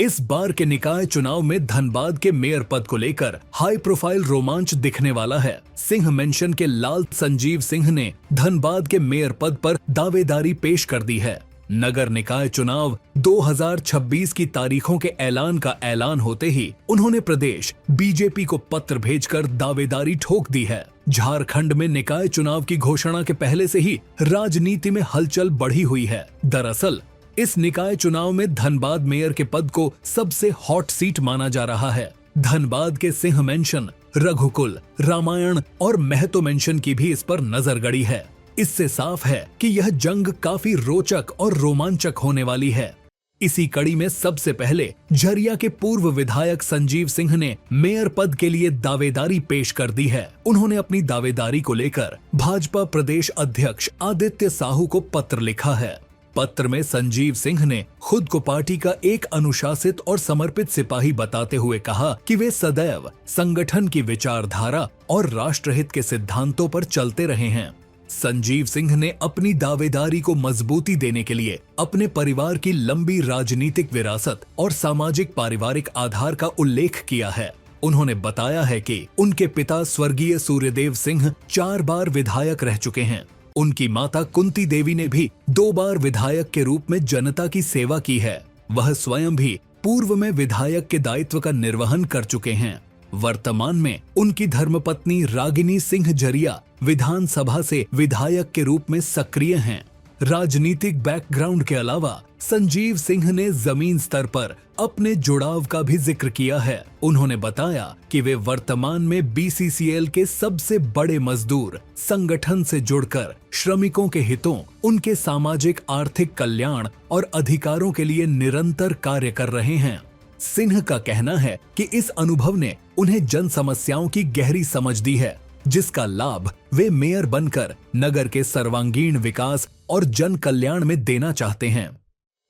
इस बार के निकाय चुनाव में धनबाद के मेयर पद को लेकर हाई प्रोफाइल रोमांच दिखने वाला है। सिंह मेंशन के लाल संजीव सिंह ने धनबाद के मेयर पद पर दावेदारी पेश कर दी है। नगर निकाय चुनाव 2026 की तारीखों के ऐलान का ऐलान होते ही उन्होंने प्रदेश बीजेपी को पत्र भेजकर दावेदारी ठोक दी है। झारखंड में निकाय चुनाव की घोषणा के पहले से ही राजनीति में हलचल बढ़ी हुई है। दरअसल इस निकाय चुनाव में धनबाद मेयर के पद को सबसे हॉट सीट माना जा रहा है। धनबाद के सिंह मेंशन, रघुकुल, रामायण और महतो मेंशन की भी इस पर नजर गड़ी है। इससे साफ है कि यह जंग काफी रोचक और रोमांचक होने वाली है। इसी कड़ी में सबसे पहले झरिया के पूर्व विधायक संजीव सिंह ने मेयर पद के लिए दावेदारी पेश कर दी है। उन्होंने अपनी दावेदारी को लेकर भाजपा प्रदेश अध्यक्ष आदित्य साहू को पत्र लिखा है। पत्र में संजीव सिंह ने खुद को पार्टी का एक अनुशासित और समर्पित सिपाही बताते हुए कहा कि वे सदैव संगठन की विचारधारा और राष्ट्रहित के सिद्धांतों पर चलते रहे हैं। संजीव सिंह ने अपनी दावेदारी को मजबूती देने के लिए अपने परिवार की लंबी राजनीतिक विरासत और सामाजिक पारिवारिक आधार का उल्लेख किया है। उन्होंने बताया है कि उनके पिता स्वर्गीय सूर्यदेव सिंह 4 बार विधायक रह चुके हैं। उनकी माता कुंती देवी ने भी 2 बार विधायक के रूप में जनता की सेवा की है। वह स्वयं भी पूर्व में विधायक के दायित्व का निर्वहन कर चुके हैं। वर्तमान में उनकी धर्मपत्नी रागिनी सिंह झरिया विधानसभा से विधायक के रूप में सक्रिय हैं। राजनीतिक बैकग्राउंड के अलावा संजीव सिंह ने जमीन स्तर पर अपने जुड़ाव का भी जिक्र किया है। उन्होंने बताया कि वे वर्तमान में बीसीसीएल के सबसे बड़े मजदूर संगठन से जुड़कर श्रमिकों के हितों, उनके सामाजिक आर्थिक कल्याण और अधिकारों के लिए निरंतर कार्य कर रहे हैं। सिंह का कहना है कि इस अनुभव ने उन्हें जन समस्याओं की गहरी समझ दी है, जिसका लाभ वे मेयर बनकर नगर के सर्वांगीण विकास और जन कल्याण में देना चाहते हैं।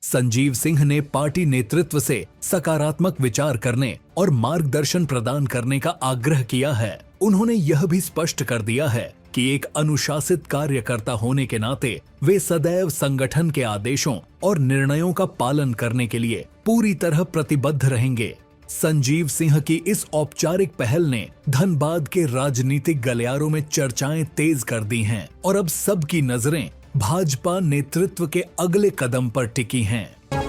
संजीव सिंह ने पार्टी नेतृत्व से सकारात्मक विचार करने और मार्गदर्शन प्रदान करने का आग्रह किया है। उन्होंने यह भी स्पष्ट कर दिया है कि एक अनुशासित कार्यकर्ता होने के नाते वे सदैव संगठन के आदेशों और निर्णयों का पालन करने के लिए पूरी तरह प्रतिबद्ध रहेंगे। संजीव सिंह की इस औपचारिक पहल ने धनबाद के राजनीतिक गलियारों में चर्चाएं तेज कर दी हैं और अब सबकी नजरें भाजपा नेतृत्व के अगले कदम पर टिकी हैं।